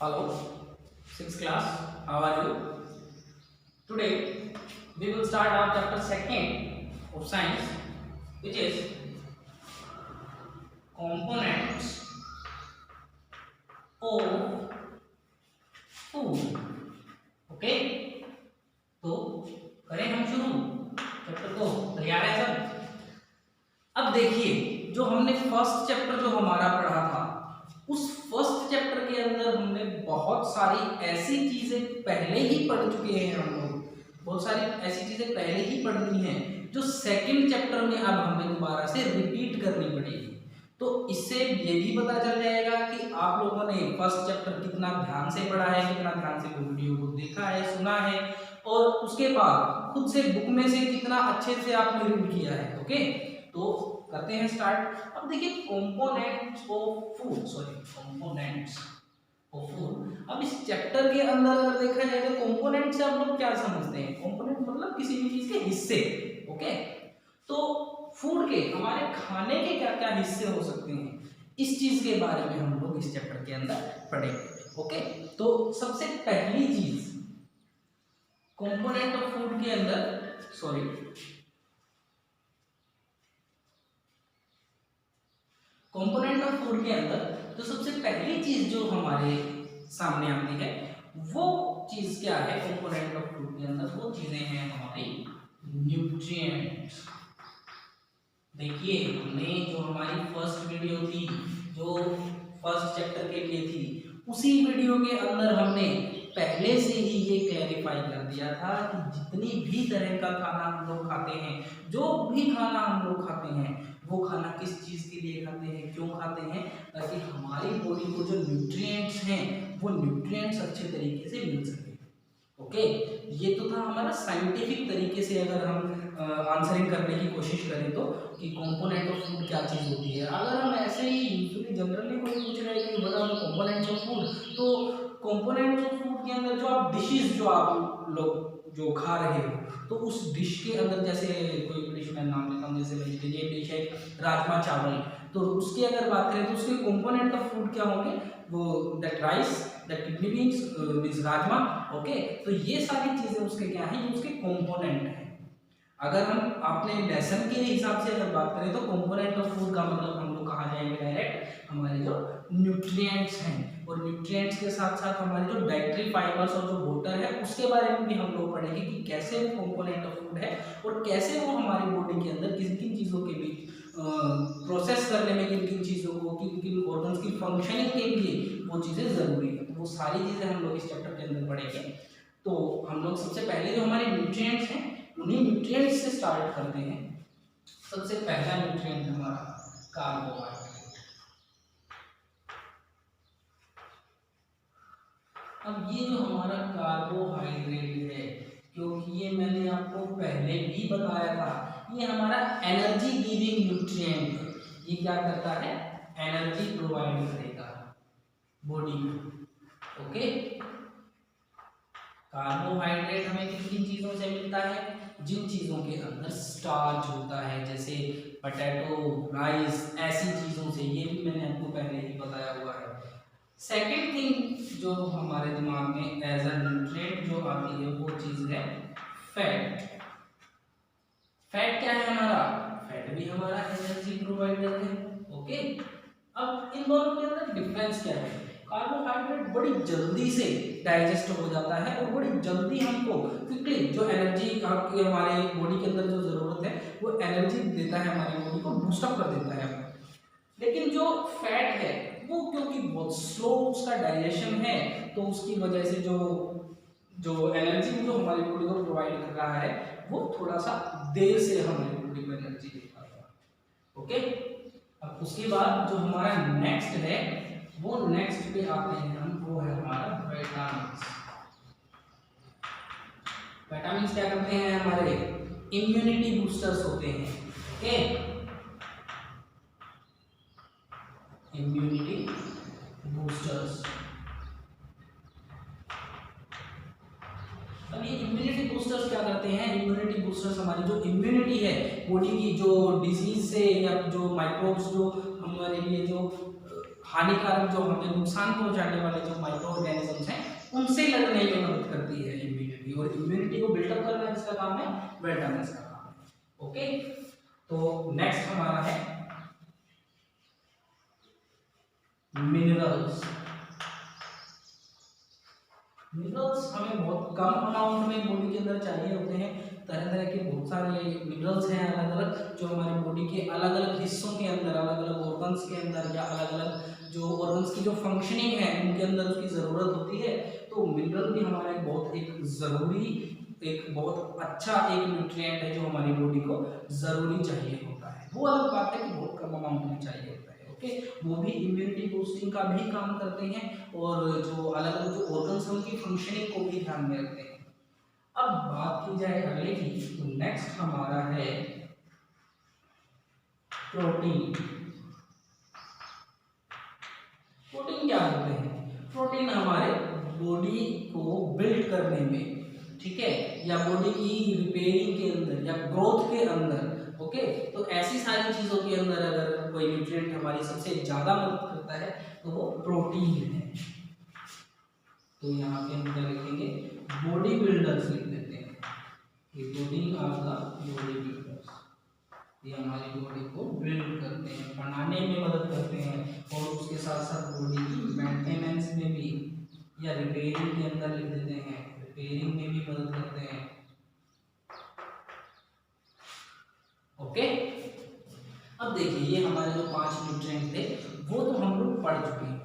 Hello, 6th class. How are you? Today we will start our chapter second of science, which is components of food. Okay? तो करें हम शुरू chapter को। तैयार है सब? अब देखिए, जो हमने फर्स्ट चैप्टर जो हमारा पढ़ा था, उस फर्स्ट चैप्टर के अंदर हमने बहुत सारी ऐसी चीजें पहले ही पढ़ चुके हैं। हम लोग बहुत सारी ऐसी चीजें पहले ही पढ़ ली हैं जो सेकंड चैप्टर में अब हमें दोबारा से रिपीट करनी पड़ेगी। तो इससे ये भी पता चल जाएगा कि आप लोगों ने फर्स्ट चैप्टर कितना ध्यान से पढ़ा है, कितना ध्यान से वीडियो को देखा है, सुना है, और उसके बाद खुद से बुक में से कितना अच्छे से आपने रीड किया है। ओके, तो करते हैं स्टार्ट। अब देखिए, components of food, components of food. अब इस चैप्टर के अंदर अगर देखा जाए तो कंपोनेंट से आप लोग क्या समझते हैं? कंपोनेंट मतलब किसी भी चीज के हिस्से। ओके, तो फूड के, हमारे खाने के क्या क्या हिस्से हो सकते हैं, इस चीज के बारे में हम लोग इस चैप्टर के अंदर पढ़ेंगे। ओके, तो सबसे पहली चीज कंपोनेंट ऑफ फूड के अंदर, कंपोनेंट ऑफ फूड के अंदर तो सबसे पहली चीज जो हमारे सामने आती है वो चीज क्या है? कंपोनेंट ऑफ फूड के अंदर वो चीजें हैं हमारी न्यूट्रिएंट्स। देखिए, हमने जो हमारी फर्स्ट वीडियो थी, जो फर्स्ट चैप्टर के लिए थी, उसी वीडियो के अंदर हमने पहले से ही ये क्लैरिफाई कर दिया था कि जितनी भी तरह का खाना हम लोग खाते हैं, जो भी खाना हम लोग खाते हैं, वो खाना किस चीज़ के लिए खाते हैं, क्यों खाते हैं? ताकि हमारी बॉडी को जो न्यूट्रिएंट्स हैं वो न्यूट्रिएंट्स अच्छे तरीके से मिल सके। ओके, ये तो था हमारा साइंटिफिक तरीके से अगर हम आंसरिंग करने की कोशिश करें तो, कि कंपोनेंट ऑफ फूड क्या चीज़ होती है। अगर हम ऐसे ही यूजुअली जनरली कोई पूछ रहे हैं कि बताओ कंपोनेंट्स ऑफ फूड, तो कंपोनेंट्स ऑफ फूड के अंदर जो आप डिशेस जो आप लोग जो खा रहे हो, तो उस डिश के अंदर, जैसे कोई डिश का नाम लेता हूँ, जैसे वेजिटेरियन डिश है राजमा चावल, तो उसकी अगर बात करें तो उसके कंपोनेंट ऑफ फूड क्या होंगे? वो that rice, that kidney beans means rajma. Okay, तो ये सारी चीजें उसके क्या हैं? ये उसके कंपोनेंट हैं। अगर हम अपने लेसन के हिसाब से अगर बात करें तो कंपोनेंट ऑफ फूड का मतलब हम लोग कहा जाएंगे डायरेक्ट हमारे जो न्यूट्रिएंट्स हैं, और न्यूट्रिएंट्स के साथ साथ हमारे जो डाइटरी फाइबर्स और जो वाटर है उसके बारे में भी हम लोग पढ़ेंगे कि कैसे वो कंपोनेंट ऑफ फूड है और कैसे वो हमारी बॉडी के अंदर किन किन चीज़ों के बीच प्रोसेस करने में, किन किन चीज़ों को, किन किन ऑर्गन्स की फंक्शनिंग के लिए वो चीज़ें ज़रूरी है। तो वो सारी चीज़ें हम लोग इस चैप्टर के अंदर पढ़ेंगे। तो हम लोग सबसे पहले जो हमारे न्यूट्रिएंट्स हैं उन्हीं न्यूट्रिएंट्स से स्टार्ट करते हैं। सबसे पहला न्यूट्रिएंट हमारा कार्बोहाइड्रेट। अब ये जो हमारा कार्बोहाइड्रेट है, क्योंकि ये मैंने आपको पहले भी बताया था, ये हमारा एनर्जी गिविंग न्यूट्रिएंट है। ये क्या करता है? एनर्जी प्रोवाइड करेगा बॉडी को। ओके, कार्बोहाइड्रेट हमें किन किन चीज़ों से मिलता है? जिन चीज़ों के अंदर स्टार्च होता है, जैसे पोटैटो, राइस, ऐसी चीज़ों से। ये भी मैंने आपको पहले ही बताया हुआ है। सेकेंड थिंग जो हमारे दिमाग में एज अ न्यूट्रिएंट जो आती है वो चीज़ है फैट। फैट क्या है हमारा? फैट भी हमारा एनर्जी प्रोवाइडर है। ओके, अब इन दोनों के अंदर डिफरेंस क्या है? कार्बोहाइड्रेट बड़ी जल्दी से डाइजेस्ट हो जाता है और बड़ी जल्दी हमको क्विकली जो एनर्जी आपके हमारे बॉडी के अंदर जो ज़रूरत है वो एनर्जी देता है, हमारी बॉडी को बूस्टअप कर देता है। लेकिन जो फैट है वो क्योंकि बहुत स्लो उसका डाइजेशन है, तो उसकी वजह से जो एनर्जी जो हमारी बॉडी को प्रोवाइड कर रहा है वो थोड़ा सा देर से हमारी बॉडी को एनर्जी दे पाएगा। ओके, अब उसके बाद जो हमारा नेक्स्ट है, वो नेक्स्ट पे आते हैं हम, वो है हमारा विटामिन्स। विटामिन्स क्या करते हैं? हमारे इम्यूनिटी बूस्टर्स होते हैं। Okay, immunity boosters. अब ये इम्यूनिटी बूस्टर्स क्या करते हैं? इम्यूनिटी बूस्टर्स हमारी जो इम्यूनिटी है बॉडी की, जो डिजीज से या जो माइक्रोब्स जो हमारे लिए जो हानिकारक जो हमें नुकसान पहुंचाने वाले जो माइक्रो ऑर्गेनिजम्स हैं उनसे लड़ने में मदद करती है इम्यूनिटी, और इम्यूनिटी को बिल्डअप करना किसका काम है, विटामिन्स का काम है। ओके, तो नेक्स्ट हमारा है मिनरल्स। मिनरल्स हमें बहुत कम अमाउंट में बॉडी के अंदर चाहिए होते हैं। तरह तरह के बहुत सारे मिनरल्स हैं अलग अलग, जो हमारे बॉडी के अलग अलग हिस्सों के अंदर, अलग अलग ऑर्गन्स के अंदर, या अलग अलग जो ऑर्गन्स की जो फंक्शनिंग है उनके अंदर उसकी ज़रूरत होती है। तो मिनरल भी हमारा एक बहुत एक ज़रूरी, एक बहुत अच्छा एक न्यूट्रिएंट है जो हमारी बॉडी को ज़रूरी चाहिए होता है। वो अलग बात है कि बहुत कम अमाउंट में चाहिए होता है। ओके, वो भी इम्यूनिटी बूस्टिंग का भी काम करते हैं, और जो अलग अलग जो ऑर्गन्स हैं उनकी फंक्शनिंग को भी ध्यान में रखते हैं। अब बात की जाए अगले की, तो नेक्स्ट हमारा है प्रोटीन। प्रोटीन क्या होते हैं? प्रोटीन हमारे बॉडी को बिल्ड करने में, ठीक है, या बॉडी की रिपेयरिंग के अंदर या ग्रोथ के अंदर, ओके, तो ऐसी सारी चीजों के अंदर अगर कोई न्यूट्रिएंट हमारी सबसे ज्यादा मदद करता है तो वो प्रोटीन है। तो यहाँ पे हम क्या लिखेंगे, बॉडी बिल्डर्स लिख देते हैं, ये body of the body builders, ये हमारी बॉडी को बिल्ड करते हैं, बनाने में मदद करते हैं, और उसके साथ साथ बॉडी की मेंटेनेंस में भी या रिपेयरिंग के अंदर लिख देते हैं, रिपेयरिंग में भी मदद करते हैं। ओके, अब देखिए ये हमारे जो 5 न्यूट्रिएंट थे वो तो हम लोग पढ़ चुके हैं।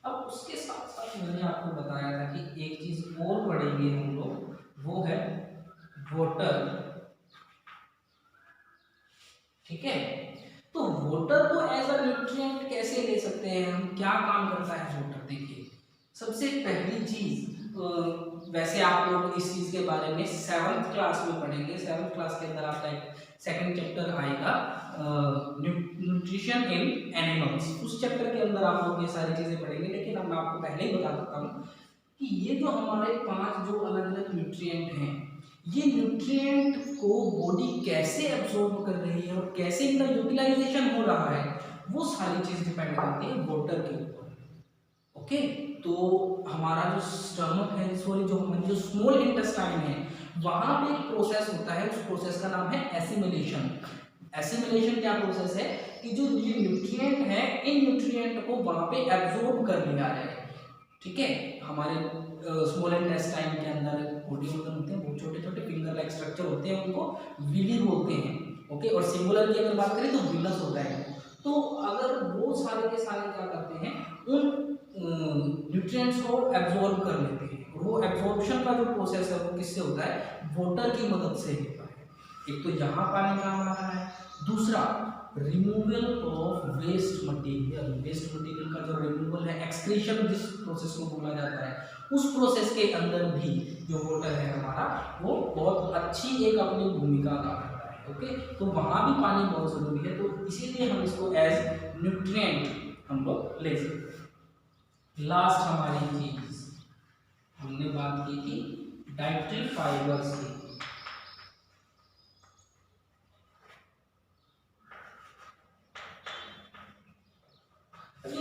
अब उसके साथ साथ मैंने आपको बताया था कि एक चीज और पढ़ेंगे हम लोग, वो है वाटर। ठीक है, तो वाटर को एज अ न्यूट्रिएंट कैसे ले सकते हैं हम, क्या काम करता है वाटर? देखिए सबसे पहली चीज, वैसे आप लोग इस चीज के बारे में 7th क्लास में पढ़ेंगे। 7th क्लास के अंदर आपका एक सेकंड चैप्टर आएगा, न्यूट्रिशन इन एनिमल्स। उस चैप्टर के अंदर आप लोग ये सारी चीजें पढ़ेंगे, लेकिन अब मैं आपको पहले ही बता देता हूँ कि ये जो हमारे 5 जो अलग अलग न्यूट्रिएंट हैं, ये न्यूट्रिएंट को बॉडी कैसे एब्सॉर्ब कर रही है और कैसे इनका यूटिलाइजेशन हो रहा है, वो सारी चीज डिपेंड करती है वाटर के ऊपर। ओके, तो हमारा जो स्टमक है, सॉरी जो हमारी जो स्मॉल इंटेस्टाइन है, वहां पे एक प्रोसेस होता है, उस प्रोसेस का नाम है एसिमिलेशन। एसिमिलेशन क्या प्रोसेस है कि जो ये न्यूट्रिएंट है, इन न्यूट्रिएंट को वहां पे एब्सॉर्ब कर लिया जाए। ठीक है, हमारे स्मॉल इंटेस्टाइन के अंदर बॉडी ऑर्गन होते हैं, बहुत छोटे छोटे फिंगर लाइक स्ट्रक्चर होते हैं, उनको विली बोलते हैं। ओके, और सिंगुलर की अगर बात करें तो विलस होता है। तो अगर वो सारे के सारे क्या करते हैं, उन न्यूट्रिएंट्स को एब्सॉर्ब कर लेते हैं, और वो एब्सॉर्प्शन का जो प्रोसेस है वो किससे होता है, वाटर की मदद से होता है। एक तो यहाँ पानी काम आ रहा है, दूसरा removal of waste material. Waste material का जो रिमूवल है, एक्सक्रीशन जिस प्रोसेस को बोला जाता है, उस प्रोसेस के अंदर भी जो वाटर है हमारा, वो बहुत अच्छी एक अपनी भूमिका अदा करता है। ओके, तो वहाँ भी पानी बहुत जरूरी है, तो इसीलिए हम इसको एज न्यूट्रिएंट हम लोग ले सकते हैं। लास्ट हमारी चीज हमने बात की थी डाइटरी फाइबर्स की।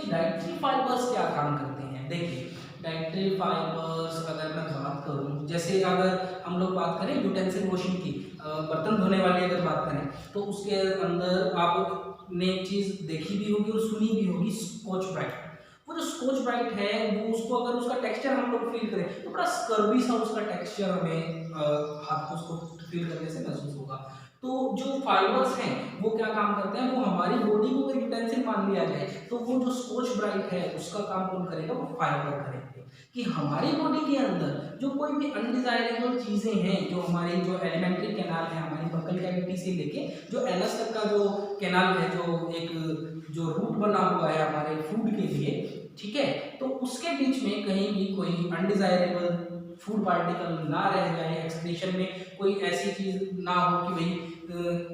डाइटरी फाइबर्स क्या काम करते हैं? देखिए डाइटरी फाइबर्स अगर मैं बात करूं, जैसे अगर हम लोग बात करें यूटेंसिल वॉशिंग की, बर्तन धोने वाली अगर बात करें, तो उसके अंदर आपने एक चीज देखी भी होगी और सुनी भी होगी, स्कॉच ब्राइट। वो जो स्कॉच ब्राइट है, वो उसको अगर उसका टेक्सचर हम लोग फील करें तो बड़ा स्कर्वी सा उसका टेक्सचर हमें हाथ को उसको फील करने से महसूस होगा। तो जो फाइबर्स हैं वो क्या काम करते हैं, वो हमारी बॉडी को अगर यूटेंसिल मान लिया जाए तो वो जो स्कॉच ब्राइट है उसका काम कौन करेगा, वो फाइबर करेंगे। कि हमारी बॉडी के अंदर जो कोई भी अनडिजायरेबल चीजें हैं, जो हमारी जो एलिमेंट्री कैनाल है, हमारी बकल कैविटी से लेके जो एनस तक का जो कैनाल है, जो एक जो रूट बना हुआ है हमारे फूड के लिए, ठीक है, तो उसके बीच में कहीं भी कोई अनडिजायरेबल फूड पार्टिकल ना रह जाए, एक्सक्रीशन में कोई ऐसी चीज ना हो कि भाई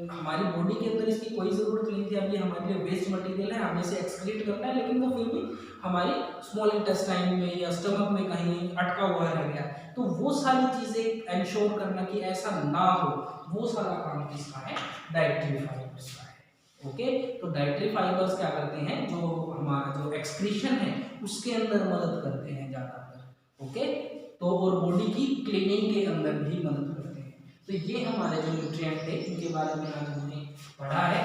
हमारी बॉडी के अंदर इसकी कोई जरूरत नहीं थी, अभी हमारे लिए वेस्ट मटेरियल है, हमें इसे एक्सक्रीट करना है, लेकिन वो फिर भी हमारी स्मॉल इंटेस्टाइन में या स्टमक में कहीं अटका हुआ रह गया। तो वो सारी चीजें इंश्योर करना कि ऐसा ना हो, वो सारा काम किसका है, डाइटरी फाइबर्स का है। ओके, तो डाइटरी फाइबर्स क्या करते हैं, जो हमारा जो एक्सक्रीशन है उसके अंदर मदद करते हैं ज़्यादातर। ओके, तो और बॉडी की क्लीनिंग के अंदर भी मदद करते हैं। तो ये हमारे जो न्यूट्रिएंट थे इनके बारे में आज हमने पढ़ा है,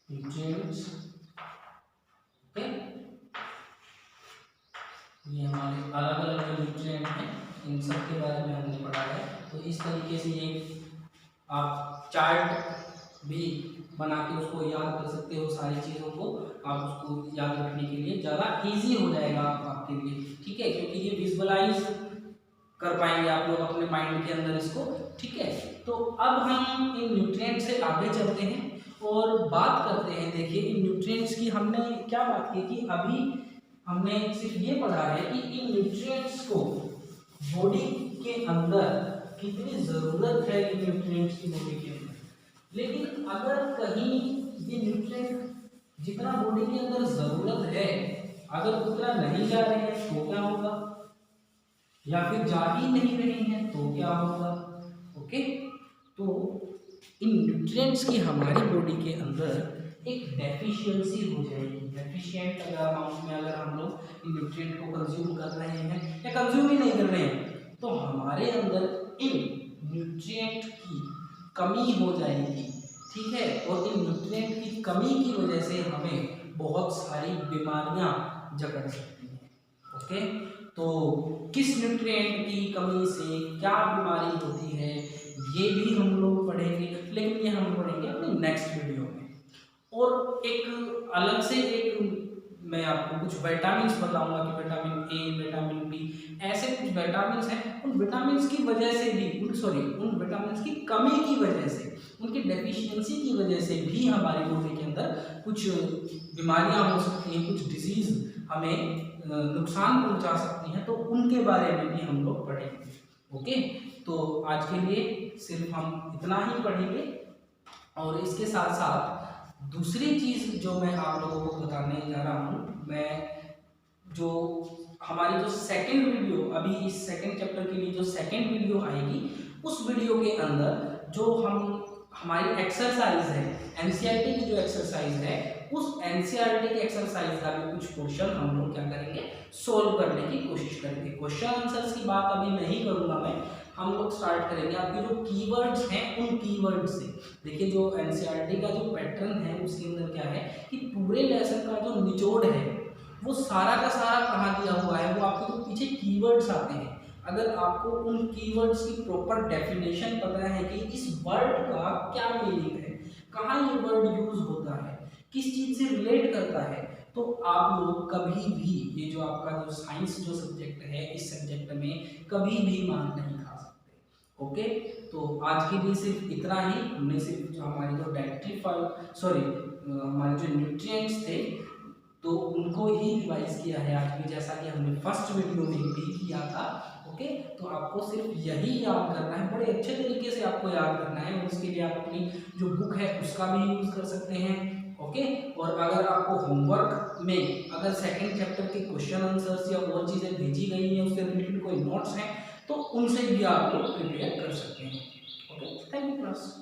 न्यूट्रिएंट्स। ओके, ये हमारे अलग अलग जो न्यूट्रिएंट हैं इन सब के बारे में हमने पढ़ा है। तो इस तरीके से ये आप चार्ट भी बना के उसको याद कर सकते हो, सारी चीज़ों को आप उसको याद रखने के लिए ज़्यादा इजी हो जाएगा आपके लिए, ठीक है, क्योंकि ये विजुअलाइज कर पाएंगे आप लोग अपने माइंड के अंदर इसको, ठीक है। तो अब हम इन न्यूट्रिएंट से आगे चलते हैं और बात करते हैं। देखिए इन न्यूट्रिएंट्स की हमने क्या बात की कि अभी हमने सिर्फ ये पढ़ा है कि इन न्यूट्रिएंट्स को बॉडी के अंदर कितनी ज़रूरत है इन न्यूट्रिएंट्स की बॉडी के अंदर, लेकिन अगर कहीं ये न्यूट्रिएंट जितना बॉडी के अंदर ज़रूरत है अगर उतना नहीं जा रहे हैं तो क्या होगा, या फिर जा ही नहीं रहे हैं तो क्या होगा। ओके, तो इन न्यूट्रिएंट्स की हमारी बॉडी के अंदर एक डेफिशिएंसी हो जाएगी। डेफिशिएंट अमाउंट में अगर हम लोग इन न्यूट्रिएंट को कंज्यूम कर रहे हैं या कंज्यूम ही नहीं कर रहे हैं तो हमारे अंदर इन न्यूट्रिएंट की कमी हो जाएगी, ठीक है। और इन न्यूट्रिएंट की कमी की वजह से हमें बहुत सारी बीमारियां जकड़ सकती हैं। ओके, तो किस न्यूट्रिएंट की कमी से क्या बीमारी होती है ये भी हम लोग पढ़ेंगे, लेकिन ये हम पढ़ेंगे अपने नेक्स्ट वीडियो में। और एक अलग से एक मैं आपको कुछ विटामिन्स बताऊंगा कि विटामिन ए, विटामिन बी, ऐसे कुछ विटामिन्स हैं, उन विटामिन्स की वजह से भी उन विटामिन्स की कमी की वजह से, उनकी डेफिशिएंसी की वजह से भी हमारी बॉडी के अंदर कुछ बीमारियां हो सकती हैं, कुछ डिजीज हमें नुकसान पहुंचा सकती हैं, तो उनके बारे में भी हम लोग पढ़ेंगे। ओके, तो आज के लिए सिर्फ हम इतना ही पढ़ेंगे और इसके साथ साथ दूसरी चीज़ जो मैं आप लोगों को बताने जा रहा हूँ, मैं जो हमारी जो सेकंड वीडियो अभी इस सेकंड चैप्टर के लिए जो सेकंड वीडियो आएगी उस वीडियो के अंदर जो हमारी एक्सरसाइज है, एनसीईआरटी की जो एक्सरसाइज है, उस एनसीईआरटी के एक्सरसाइज का भी कुछ क्वेश्चन हम लोग क्या करेंगे, सोल्व करने की कोशिश करेंगे। क्वेश्चन आंसर्स की बात अभी नहीं करूंगा मैं, हम लोग स्टार्ट करेंगे आपके जो कीवर्ड्स हैं उन कीवर्ड से। देखिए जो एनसीईआरटी का जो पैटर्न है उसके अंदर क्या है कि पूरे लेसन का जो निचोड़ है वो सारा का सारा कहाँ दिया हुआ है, वो आपके जो पीछे कीवर्ड्स आते हैं, अगर आपको उन कीवर्ड्स की प्रॉपर डेफिनेशन पता है कि इस वर्ड का क्या मीनिंग है, कहाँ ये वर्ड यूज होता है, किस चीज़ से रिलेट करता है, तो आप लोग कभी भी ये जो आपका जो साइंस जो सब्जेक्ट है इस सब्जेक्ट में कभी भी मार नहीं खा सकते। ओके, तो आज के लिए सिर्फ इतना ही। हमने सिर्फ जो हमारी जो हमारे जो न्यूट्रिएंट्स थे तो उनको ही रिवाइज किया है आज भी, जैसा कि हमने फर्स्ट वीडियो में भी किया था। ओके, तो आपको सिर्फ यही याद करना है, बड़े अच्छे तरीके से आपको याद करना है, और उसके लिए आप अपनी जो बुक है उसका भी यूज कर सकते हैं। ओके, और अगर आपको होमवर्क में अगर सेकंड चैप्टर के क्वेश्चन आंसर्स या और चीज़ें भेजी गई हैं, उससे रिलेटेड कोई नोट्स हैं, तो उनसे भी आप लोग प्रिपेयर कर सकते हैं। Okay, thank you class.